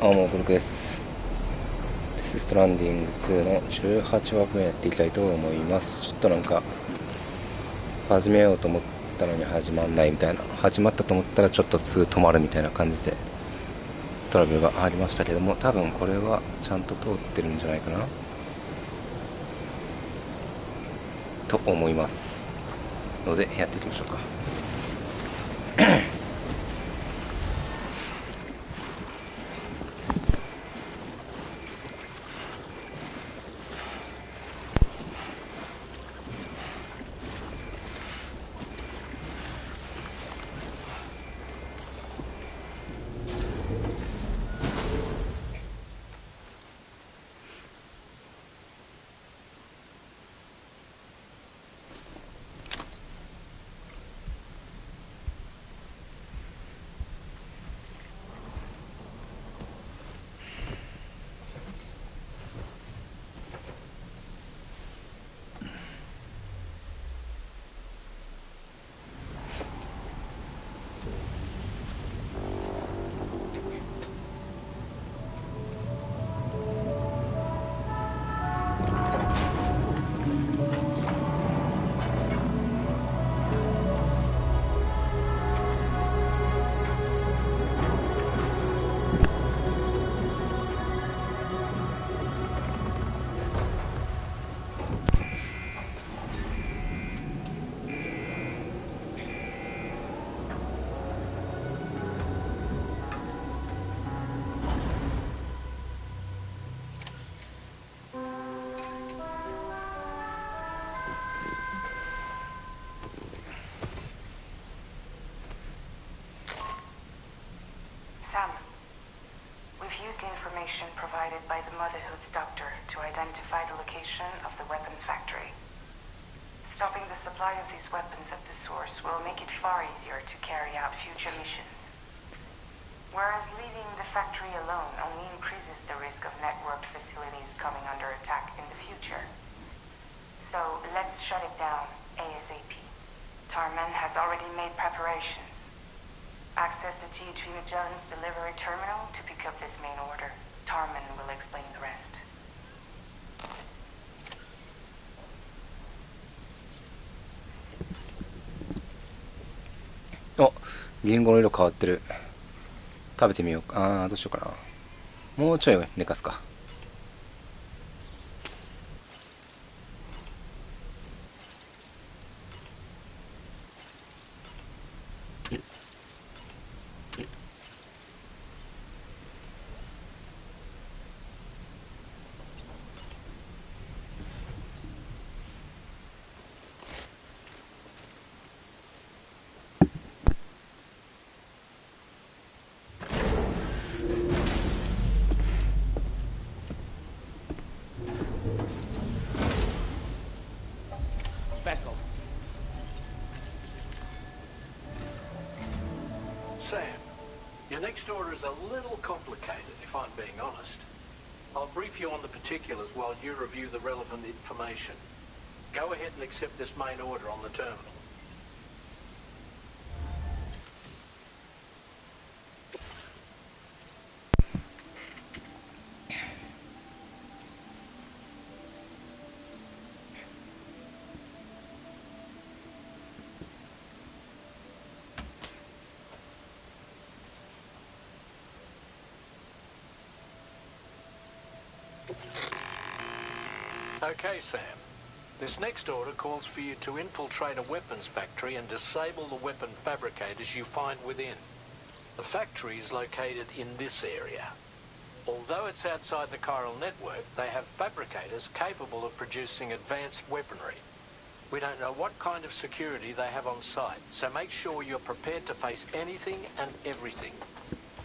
もうこれです。ストランディング2の18話分やっていきたいと思います。ちょっとなんか始めようと思ったのに始まんないみたいな、始まったと思ったらちょっとすぐ止まるみたいな感じでトラブルがありましたけども、多分これはちゃんと通ってるんじゃないかなと思いますので、やっていきましょうか。Sam, we've used the information provided by the Motherhood's doctor to identify the location of the weapons factory. Stopping the supply of these weapons at the source will make it far easier to carry out future missions. Whereas leaving the factory alone only increases the risk of networked facilities coming under attack in the future. So let's shut it down ASAP. Tarman has already made preparations. Access the T3 Magellan's delivery terminal to pick up this main order. Tarman will explain the rest. お、リンゴの色変わってる。食べてみようか。どうしようかな。もうちょい寝かすか。Sam, your next order is a little complicated, if I'm being honest. I'll brief you on the particulars while you review the relevant information. Go ahead and accept this main order on the terminal. Okay, Sam. This next order calls for you to infiltrate a weapons factory and disable the weapon fabricators you find within. The factory is located in this area. Although it's outside the chiral network, they have fabricators capable of producing advanced weaponry. We don't know what kind of security they have on site, so make sure you're prepared to face anything and everything.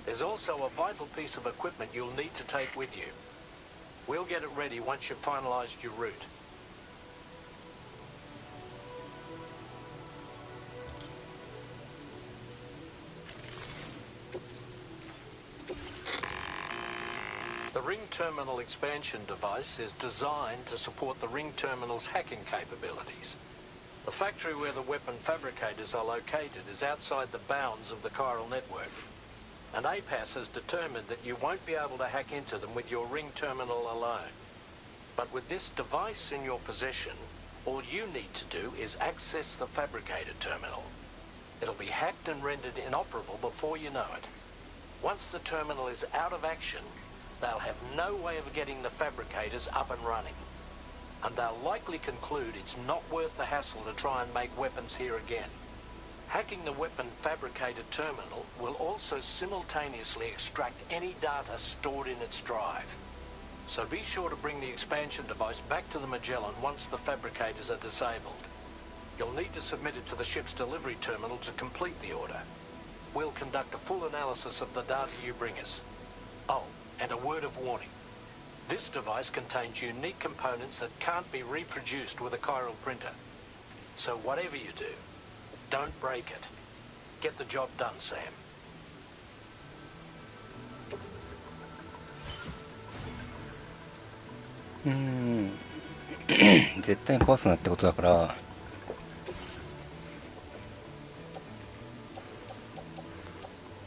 There's also a vital piece of equipment you'll need to take with you. We'll get it ready once you've finalized your route. The Ring Terminal expansion device is designed to support the Ring Terminal's hacking capabilities. The factory where the weapon fabricators are located is outside the bounds of the chiral network. and APAS has determined that you won't be able to hack into them with your ring terminal alone. But with this device in your possession, all you need to do is access the fabricator terminal. It'll be hacked and rendered inoperable before you know it. Once the terminal is out of action, they'll have no way of getting the fabricators up and running. And they'll likely conclude it's not worth the hassle to try and make weapons here again. Hacking the weapon fabricator terminal will also simultaneously extract any data stored in its drive. So be sure to bring the expansion device back to the Magellan once the fabricators are disabled. You'll need to submit it to the ship's delivery terminal to complete the order. We'll conduct a full analysis of the data you bring us. Oh, and a word of warning. This device contains unique components that can't be reproduced with a chiral printer. So whatever you do, don't break it. Get the job done, Sam. 絶対に壊すなってことだから、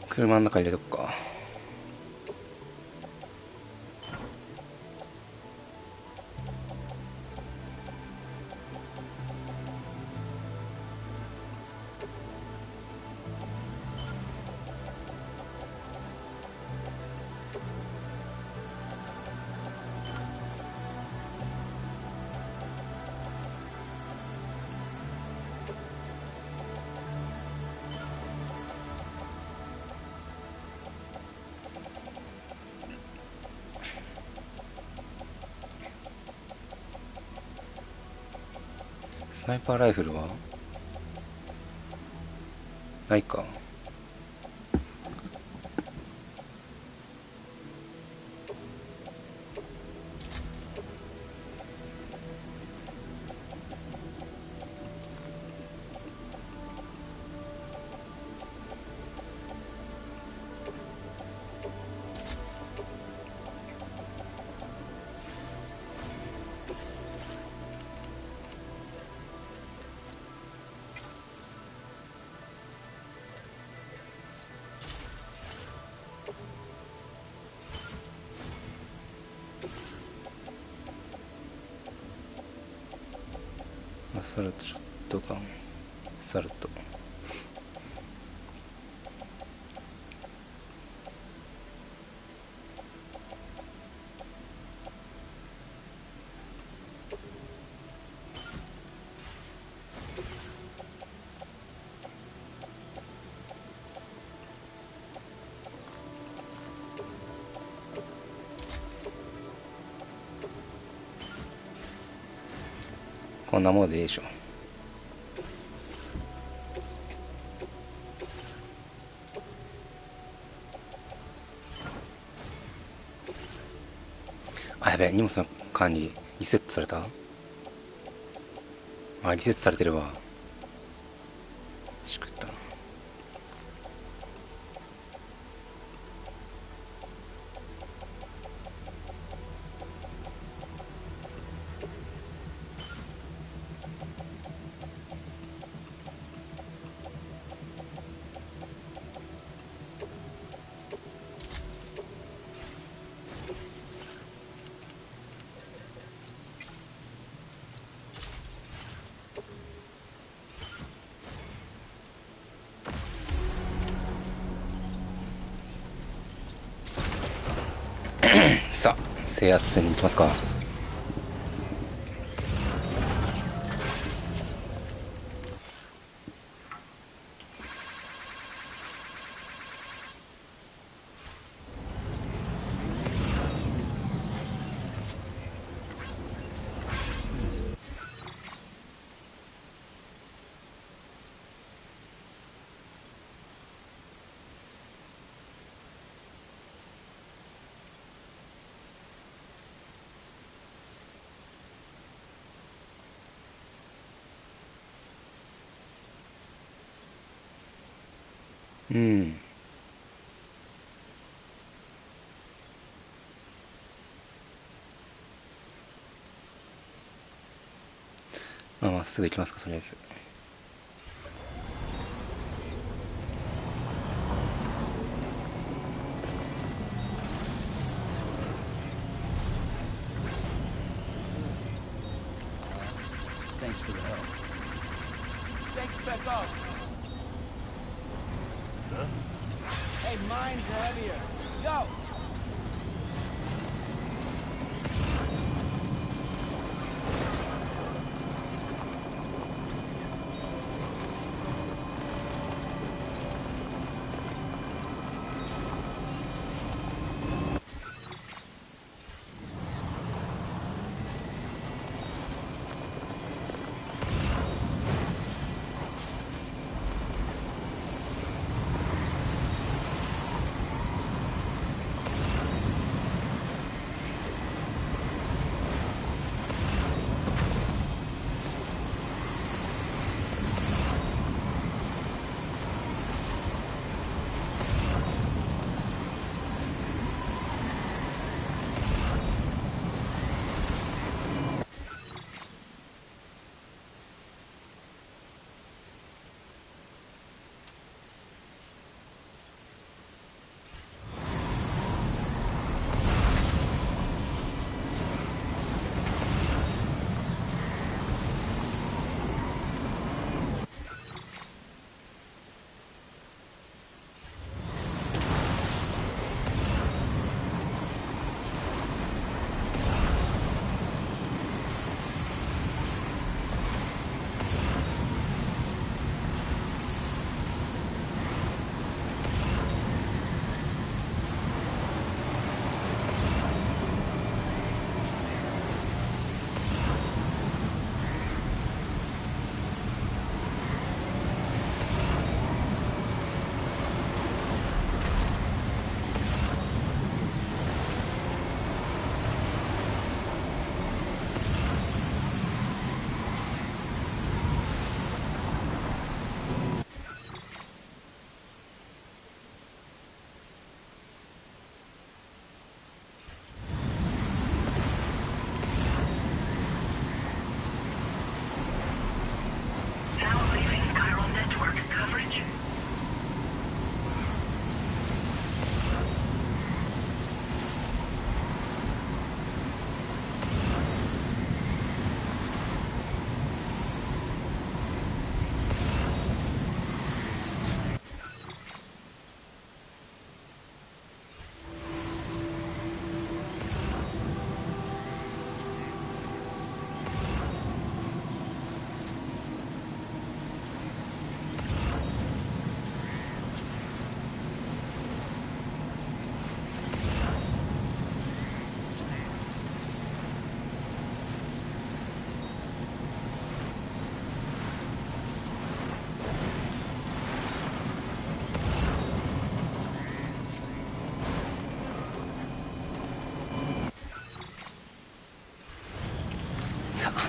車の中に入れとくか。スナイパーライフルはないか。アサルトショットガン、サルト。こんなものでいいでしょ。あ、やべえ、荷物の管理リセットされた。あ、リセットされてるわ。しくったな。さあ、制圧戦に行きますか。うん。まあまっすぐ行きますか、とりあえず。Thanks for the help. Thanks, Becko. Huh? Hey, mine's heavier. Go!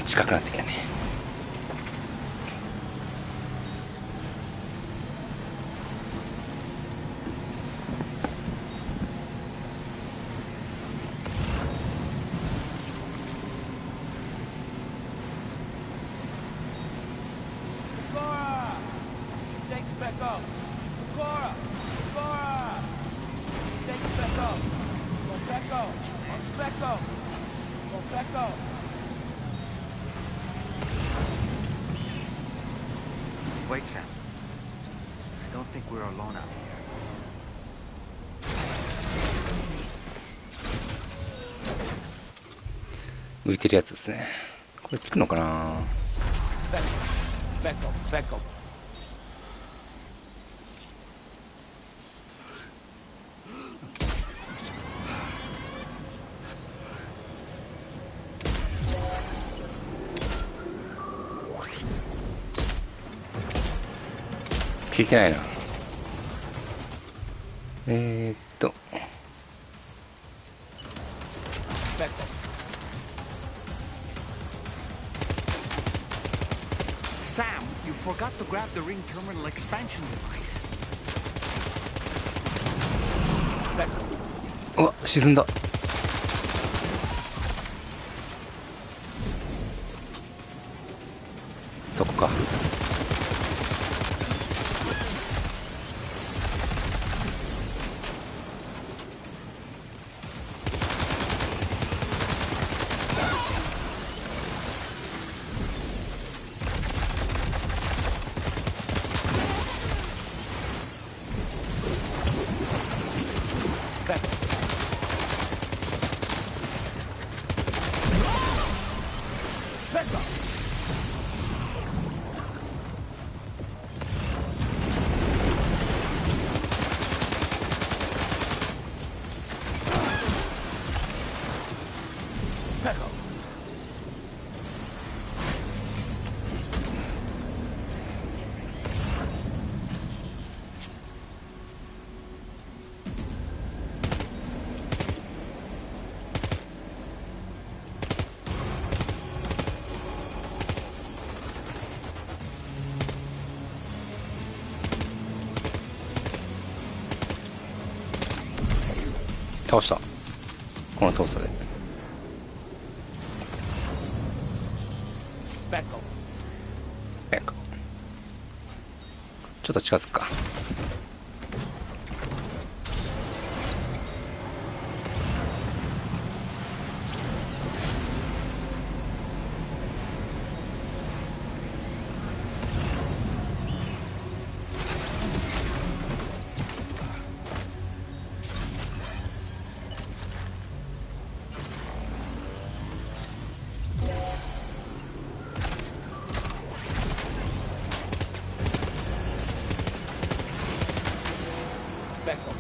近くなってきたね。Wait, Sam. I don't think we're alone out here. 浮いてるやつですね。これ効くのかな。Becko.聞いてないな。Sam, you forgot to grab the ring terminal expansion device. うわ、沈んだ。そこか。倒した。この遠さで。Becco. なんかちょっと近づくか。Becco.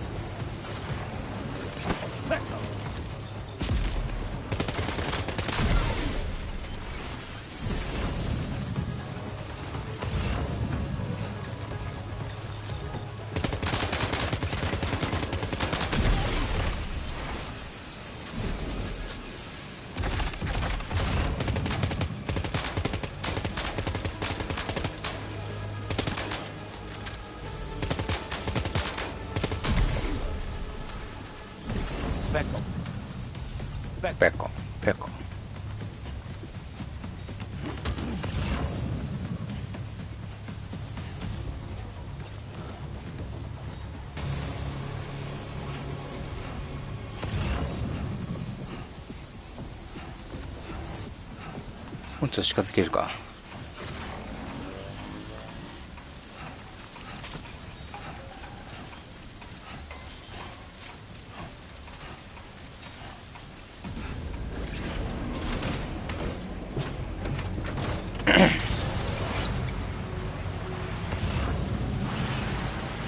Becco. Becco. ペコペコ。もうちょっと近づけるか。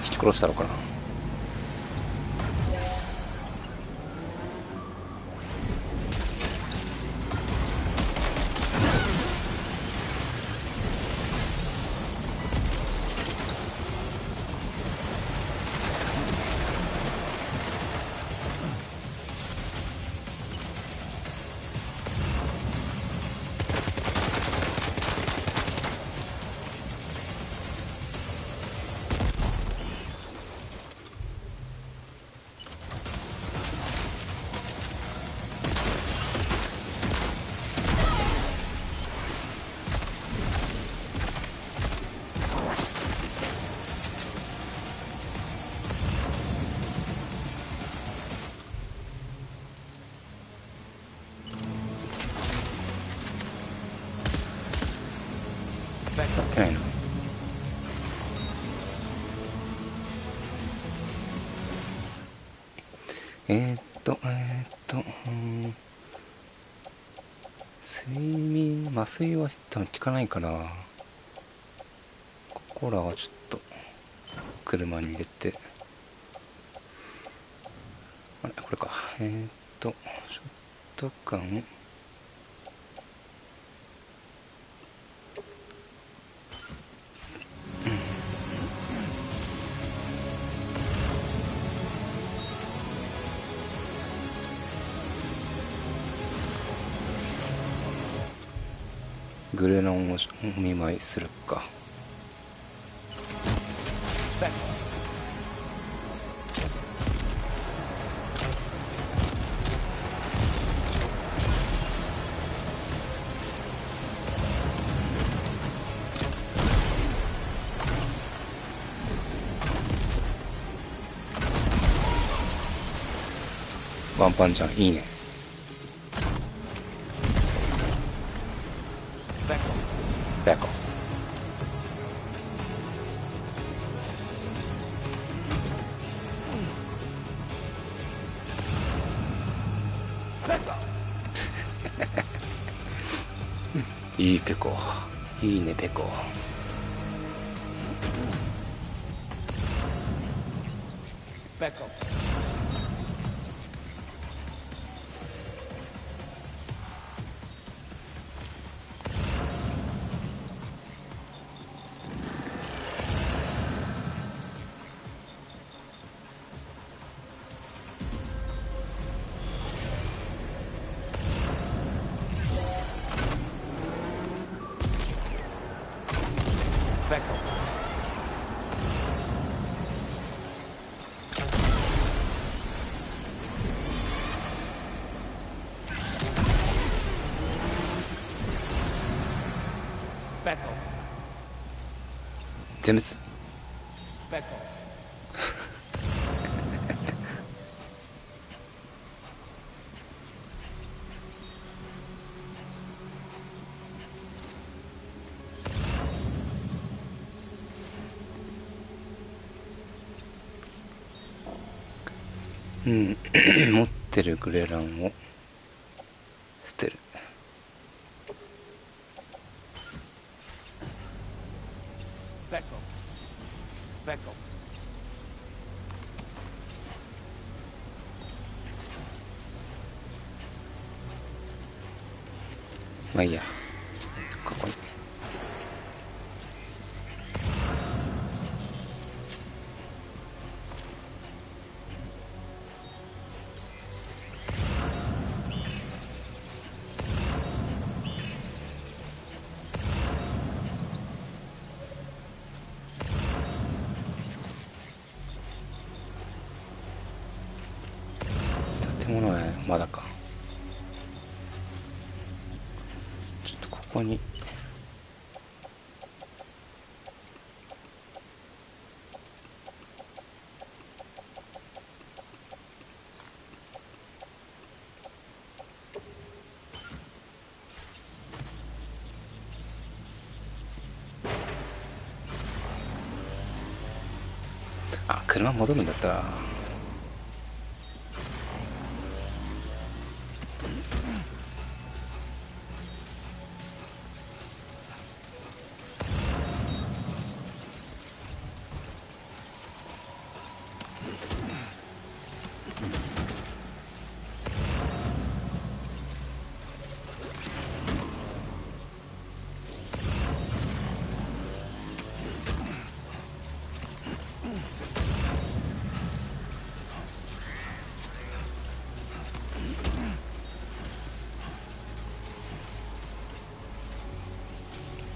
引き殺したのかな。やってないな。麻酔は多分効かないから、ここらはちょっと車に入れて、あれこれか。ショットガン、グレナンをお見舞いするか。ワンパンじゃん、いいね。ベコ。いいペコ。いいねペコ。Back off. Back off. Back off. 全滅。 Back off. うん。持ってるグレランを捨てる。Back off. Back off. まあいいや。ここに。建物はまだか。ちょっとここに。あ、車戻るんだったら。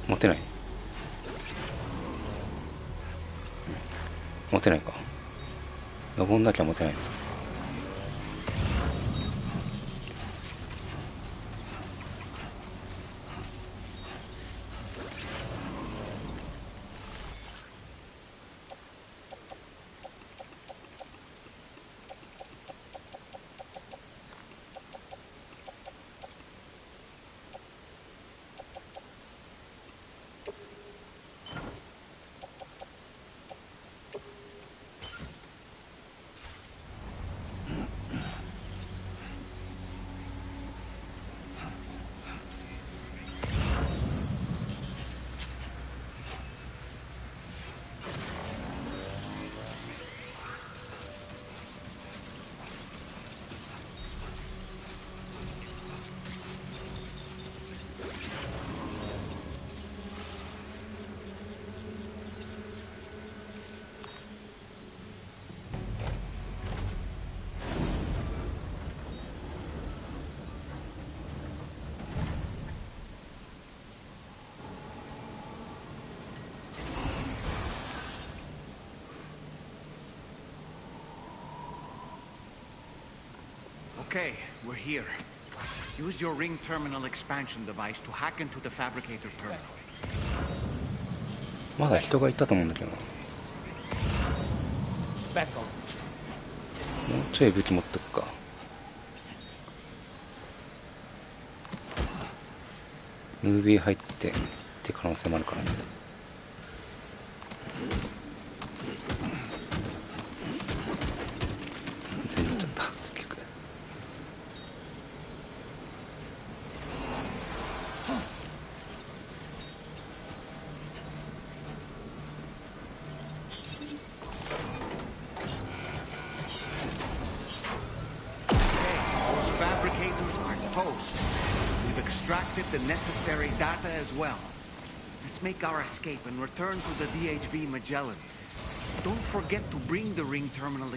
持てない。持てないか。登んなきゃ持てないの。Okay, we're here. Use your ring terminal expansion device to hack into the fabricator terminal. まだ人がいたと思うんだけどな。も Back off. うちょい武器持っとくか。ムービー入ってって可能性もあるからね。全部いっちゃった結局。the necessary data as well. Let's make our escape and return to the DHV Magellan. Don't forget to bring the ring terminal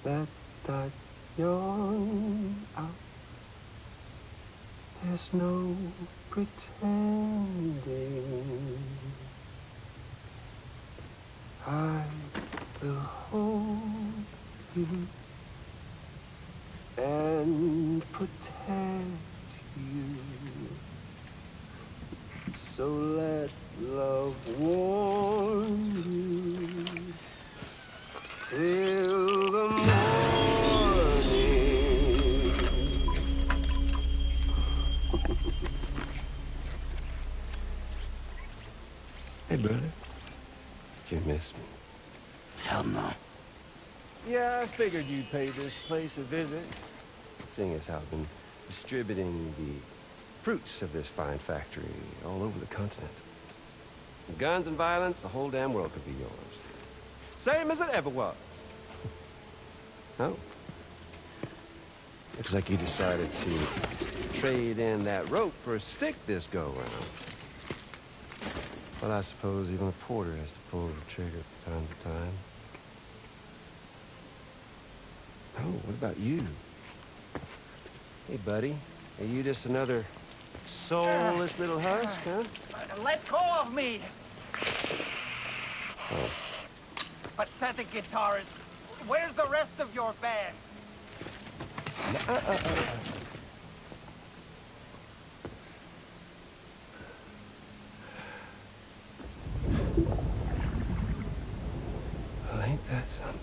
Let that yawn out. There's no pretending. I will hold you and protect you. So let love warm you till the morning. Hey, brother. Did you miss me? Hell no. Yeah, I figured you'd pay this place a visit, seeing as how I've been distributing the fruits of this fine factory all over the continent. With guns and violence, the whole damn world could be yours. Same as it ever was. Oh. Looks like you decided to trade in that rope for a stick this go-round. Well, I suppose even a porter has to pull the trigger from time to time. Oh, what about you? Hey, buddy. Are you just another soulless little husk, huh? Let go of me! Oh. Pathetic guitarist. Where's the rest of your band? Well, ain't that something?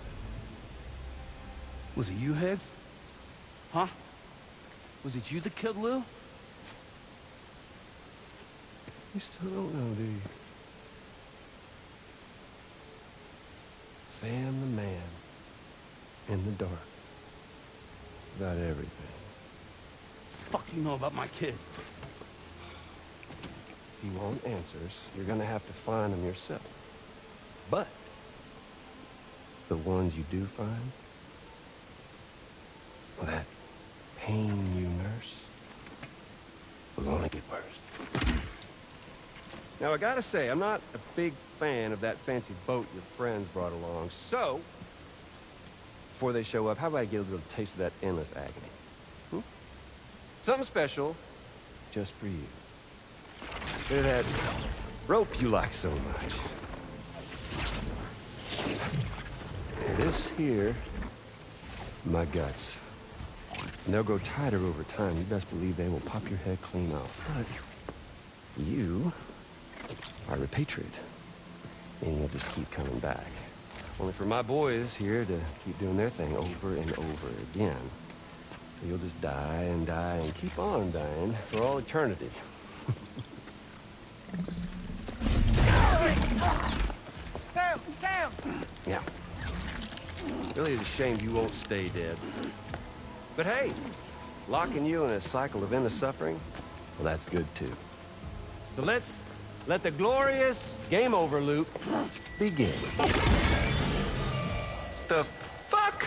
Was it you, Higgs? Huh? Was it you that killed Lou? You still don't know, do you? Sam the man. In the dark. About everything. Fuck you know about my kid? If you want answers, you're gonna have to find them yourself. But the ones you do find, well, that pain you nurse will only get worse. Now, I gotta say, I'm not a big fan of that fancy boat your friends brought along, so before they show up, how about I get a little taste of that endless agony? Hmm? Something special just for you. Bit of that rope you like so much. This here, my guts. And they'll grow tighter over time. You best believe they will pop your head clean off. But you are a patriot. And you'll just keep coming back. Only for my boys here to keep doing their thing over and over again. So you'll just die and die and keep on dying for all eternity. Sam! Sam! Yeah. Really is a shame you won't stay dead. But hey, locking you in a cycle of endless suffering, well, that's good too. So let's let the glorious game over loop begin. The fuck?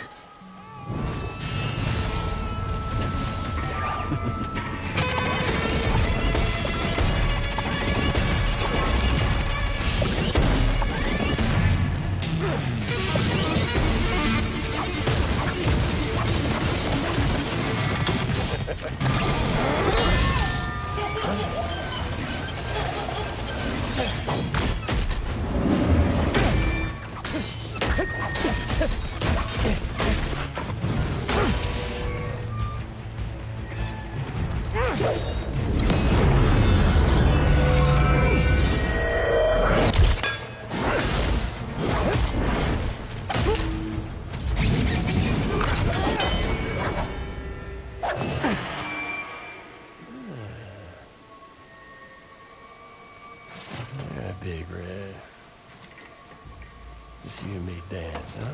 Yeah, Big Red. Just you and me dance, huh?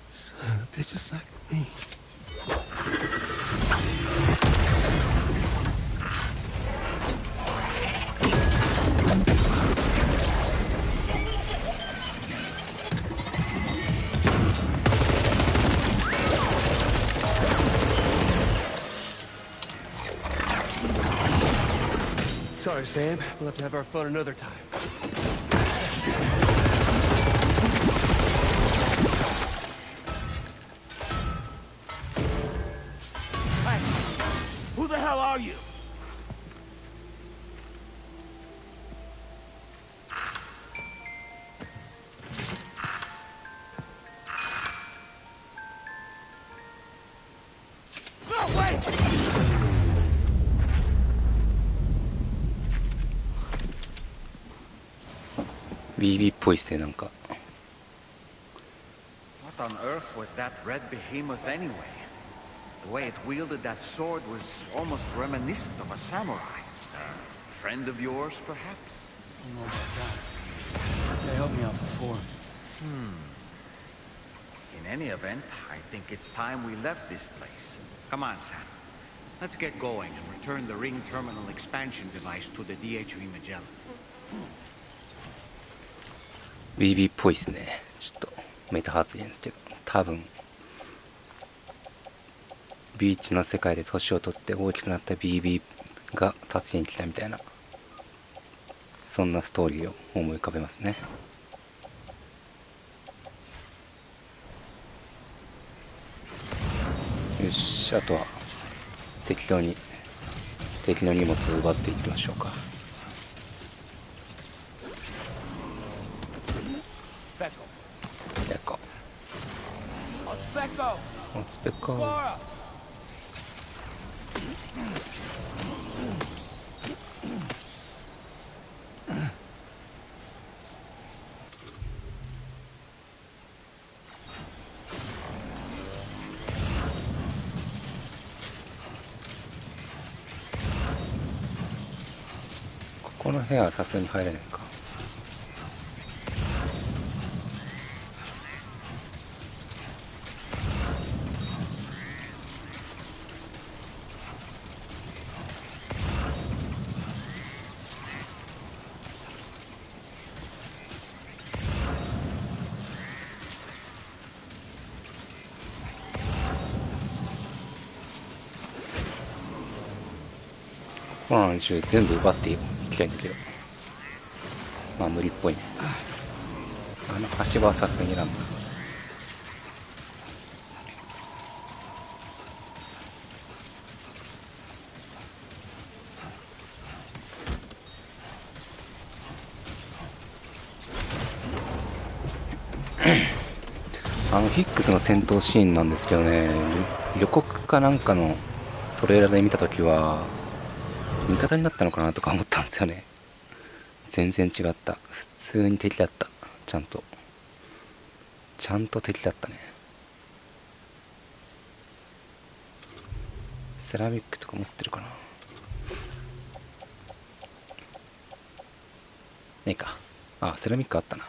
Son of a bitch, just like me. Sorry, Sam. We'll have to have our fun another time. Hey, who the hell are you? No, wait! BB っぽいっすね、なんか。 What on earth was that red behemoth anyway? The way it wielded that sword was almost reminiscent of a samurai. A friend of yours, perhaps? I don't know about that. They helped me out before. In any event, I think it's time we left this place. Come on, Sam. Let's get going and return the ring terminal expansion device to the DHV Magellan. BB っぽいっすね。ちょっとメタ発言ですけど、多分ビーチの世界で年を取って大きくなった BB が助けに来たみたいな、そんなストーリーを思い浮かべますね。よし、あとは適当に敵の荷物を奪っていきましょうか。Ecco. Aspecco. Laura! ここの部屋はさすがに入れないか。まあ一応全部奪っていきたいんだけど、まあ無理っぽいね。あのはしごはさすがにいらんな。フィックスの戦闘シーンなんですけどね、予告かなんかのトレーラーで見たときは味方になったのかなとか思ったんですよね。全然違った。普通に敵だった。ちゃんと敵だったね。セラミックとか持ってるかな。ないか。あ、セラミックあったな。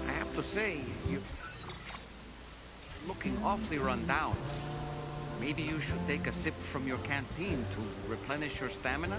I have to say, you're looking awfully run down. Maybe you should take a sip from your canteen to replenish your stamina?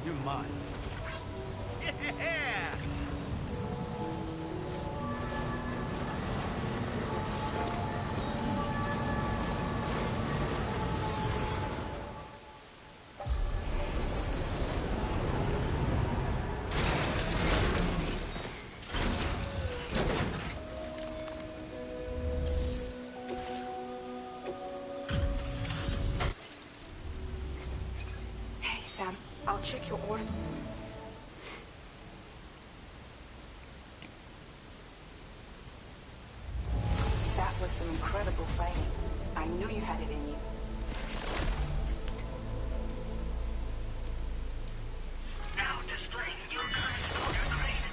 You're mine. Yeah! Hey, Sam. check your order. That was some incredible fighting. I knew you had it in you. Now displaying your current order grade.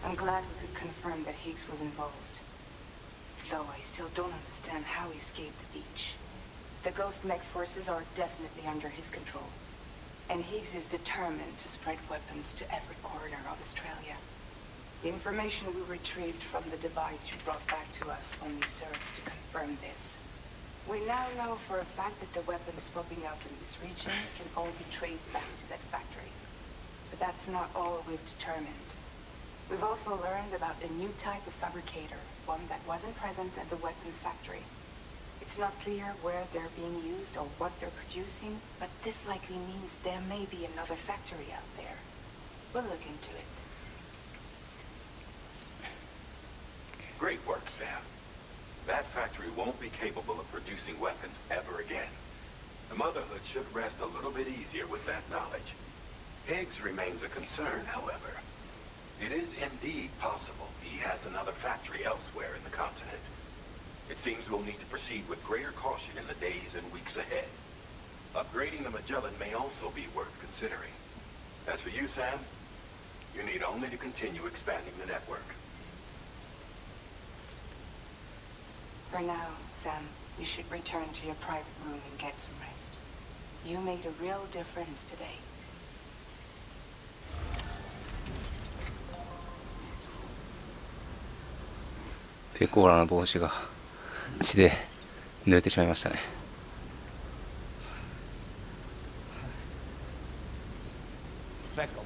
I'm glad we could confirm that Higgs was involved. Though I still don't understand how he escaped the beach. The Ghost Mech forces are definitely under his control. And Higgs is determined to spread weapons to every corner of Australia. The information we retrieved from the device you brought back to us only serves to confirm this. We now know for a fact that the weapons popping up in this region can all be traced back to that factory. But that's not all we've determined. We've also learned about a new type of fabricator, one that wasn't present at the weapons factory. It's not clear where they're being used or what they're producing, but this likely means there may be another factory out there. We'll look into it. Great work, Sam. That factory won't be capable of producing weapons ever again. The Motherhood should rest a little bit easier with that knowledge. Higgs remains a concern, however. It is indeed possible he has another factory elsewhere in the continent. It seems we'll need to proceed with greater caution in the days and weeks ahead. Upgrading the Magellan may also be worth considering. As for you, Sam, you need only to continue expanding the network. For now, Sam, you should return to your private room and get some rest. You made a real difference today. ペコーラの帽子が血で濡れてしまいましたね。Beckel.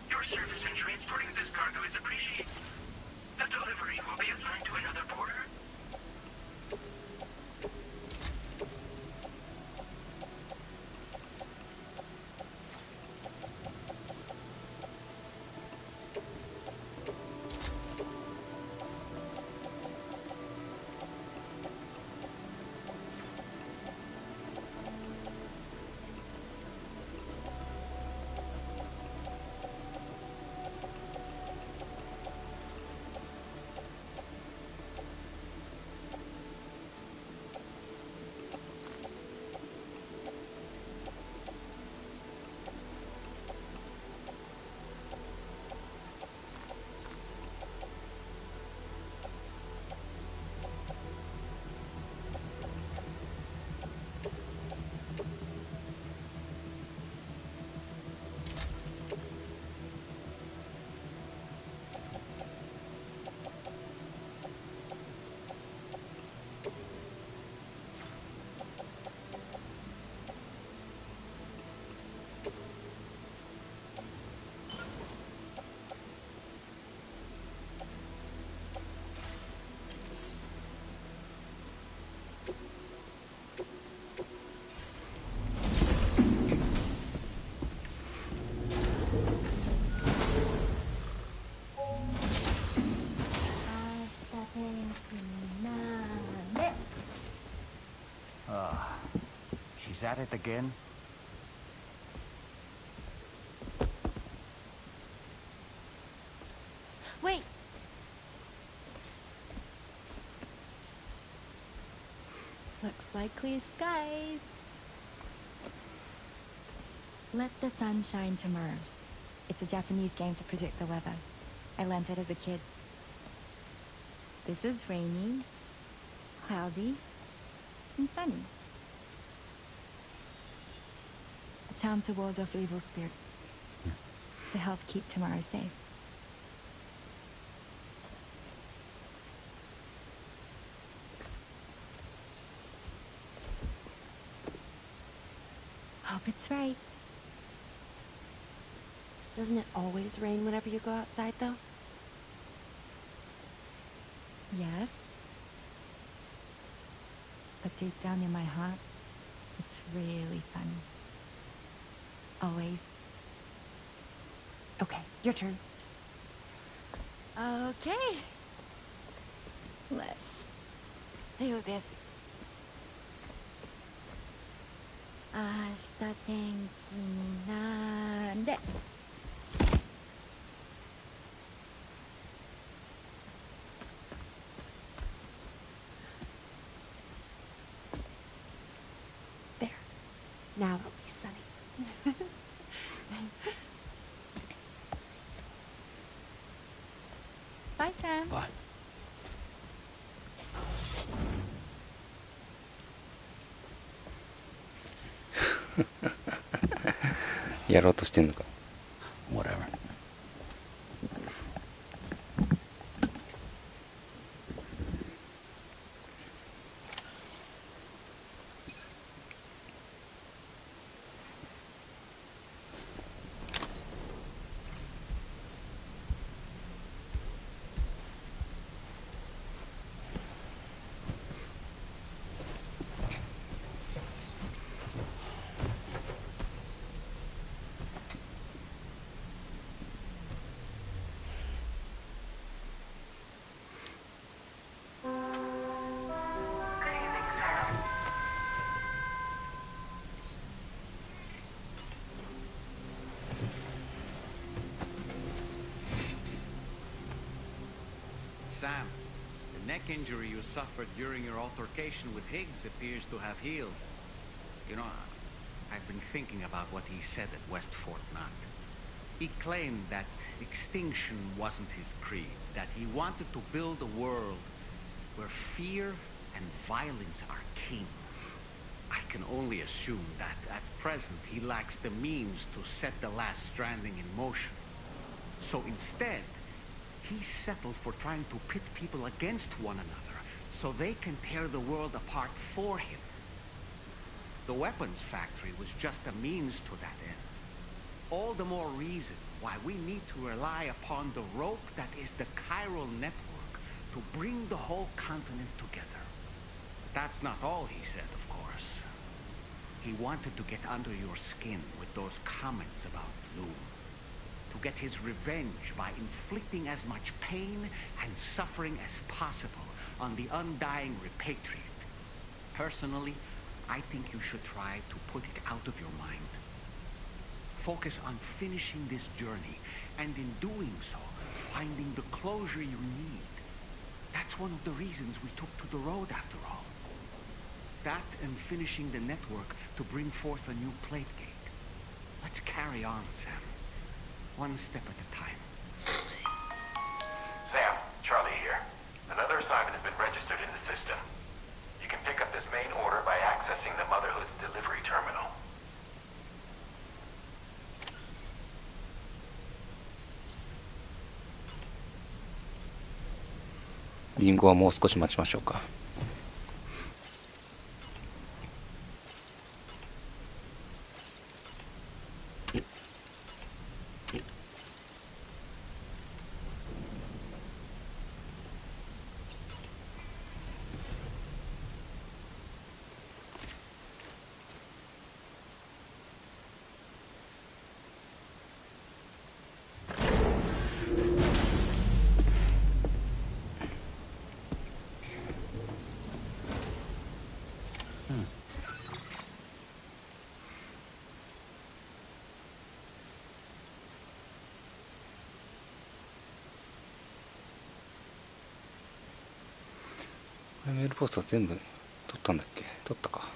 Your service in transporting this cargo is appreciated. The delivery will be assigned to another porter. She's at it again? Wait! Looks like clear skies. Let the sun shine tomorrow. It's a Japanese game to predict the weather. I learned it as a kid. This is rainy, cloudy, and sunny. A charm to ward off evil spirits. To help keep tomorrow safe. Hope it's right. Doesn't it always rain whenever you go outside, though? Yes. But deep down in my heart, it's really sunny. Always. Okay, your turn. Okay. Let's do this. 明日天気になんで。There. Now it'll be sunny. Bye, Sam. Bye. やろうとしてんのか。 Whatever. Good evening, Sam. Sam, the neck injury you suffered during your altercation with Higgs appears to have healed. You know, I've been thinking about what he said at West Fort Knott. He claimed that extinction wasn't his creed, that he wanted to build a world where fear and violence are king. I can only assume that at present he lacks the means to set the last Stranding in motion. So instead, he settled for trying to pit people against one another so they can tear the world apart for him. The weapons factory was just a means to that end. All the more reason why we need to rely upon the rope that is the chiral network to bring the whole continent together. But that's not all he said, of course. He wanted to get under your skin with those comments about Bloom. To get his revenge by inflicting as much pain and suffering as possible on the undying repatriate. Personally, I think you should try to put it out of your mind. Focus on finishing this journey, and in doing so, finding the closure you need. That's one of the reasons we took to the road, after all. That and finishing the network to bring forth a new plate gate. Let's carry on, Sam. One step at a time. Sam, Charlie here. Another assignment has been registered in the system. You can pick up this main order by accessing the Motherhood's delivery terminal. リンゴはもう少し待ちましょうか。メールポスト全部取ったんだっけ？取ったか。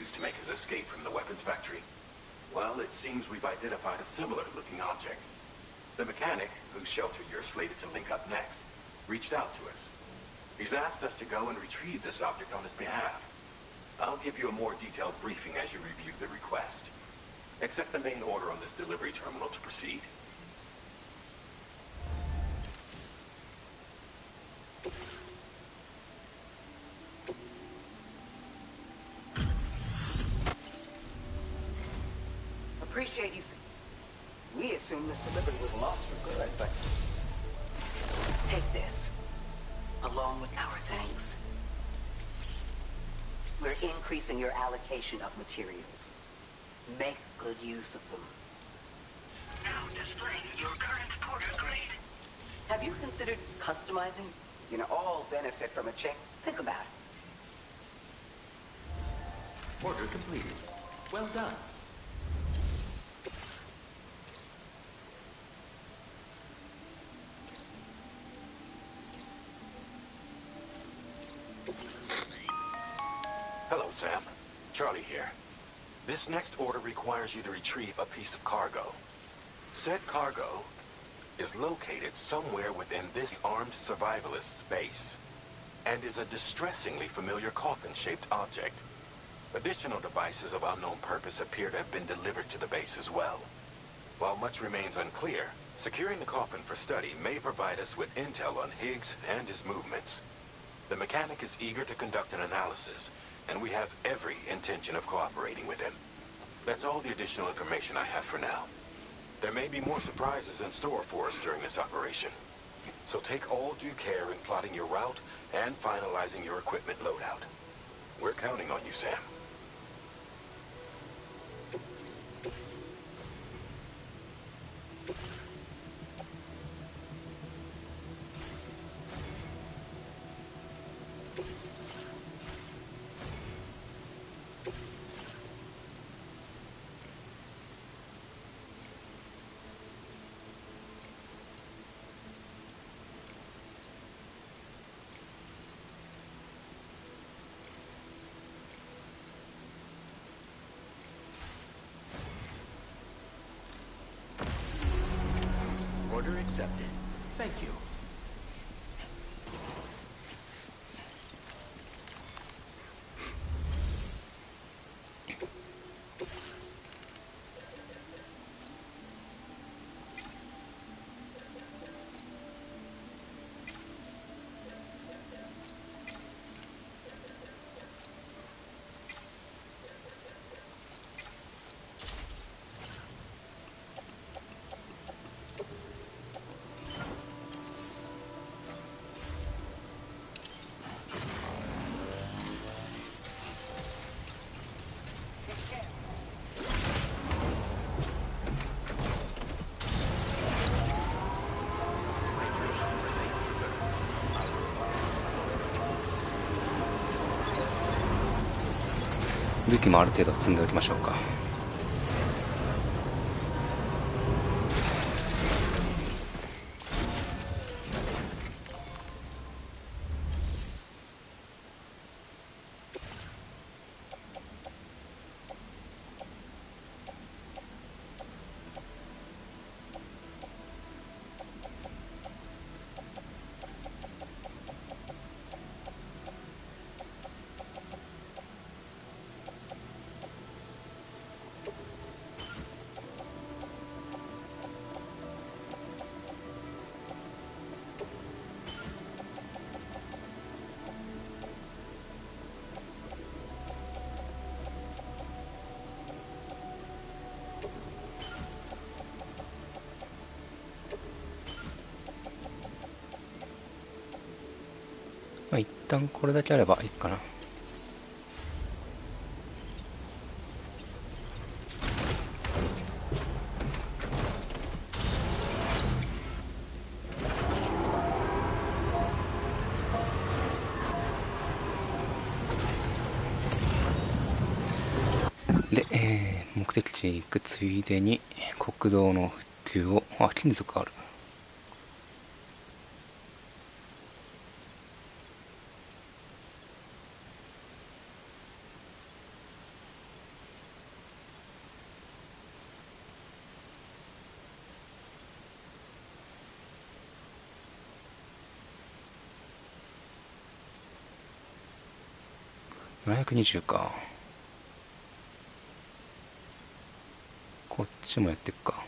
used to make his escape from the weapons factory? Well, it seems we've identified a similar-looking object. The mechanic, whose shelter you're slated to link up next, reached out to us. He's asked us to go and retrieve this object on his behalf. I'll give you a more detailed briefing as you review the request. Accept the main order on this delivery terminal to proceed. Appreciate you. We assumed this delivery was lost for good, but take this, along with our thanks. We're increasing your allocation of materials. Make good use of them. Now displaying your current porter grade. Have you considered customizing? You know, all benefit from a check. Think about it. Order completed. Well done. Hello, Sam. Charlie here. This next order requires you to retrieve a piece of cargo. Said cargo is located somewhere within this armed survivalist's base, and is a distressingly familiar coffin-shaped object. Additional devices of unknown purpose appear to have been delivered to the base as well. While much remains unclear, securing the coffin for study may provide us with intel on Higgs and his movements. The mechanic is eager to conduct an analysis, and we have every intention of cooperating with him. That's all the additional information I have for now. There may be more surprises in store for us during this operation. So take all due care in plotting your route and finalizing your equipment loadout. We're counting on you, Sam. Order accepted. Thank you.武器もある程度積んでおきましょうか。まあ一旦これだけあればいいかな。で、目的地に行くついでに国道の復旧を、金属がある。720か。こっちもやってっか。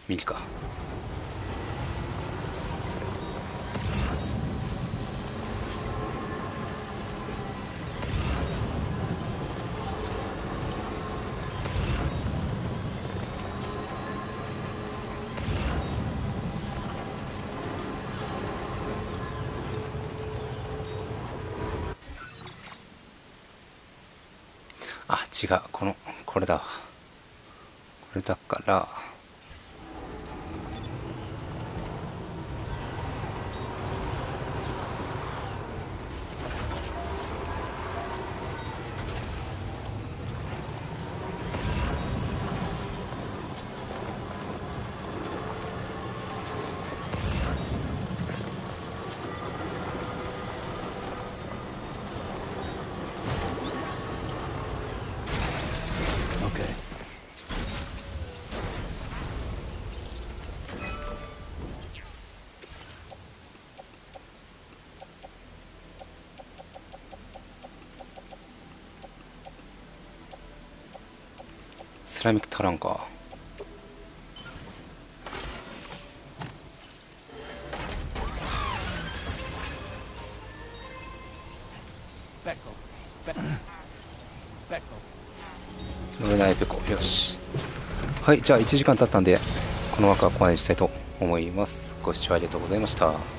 見るか。あ、違う。これだわ。これだから、スラミック足らんか。乗れないペコ。よし。はい、じゃあ1時間経ったんで、この枠はここまでにしたいと思います。ご視聴ありがとうございました。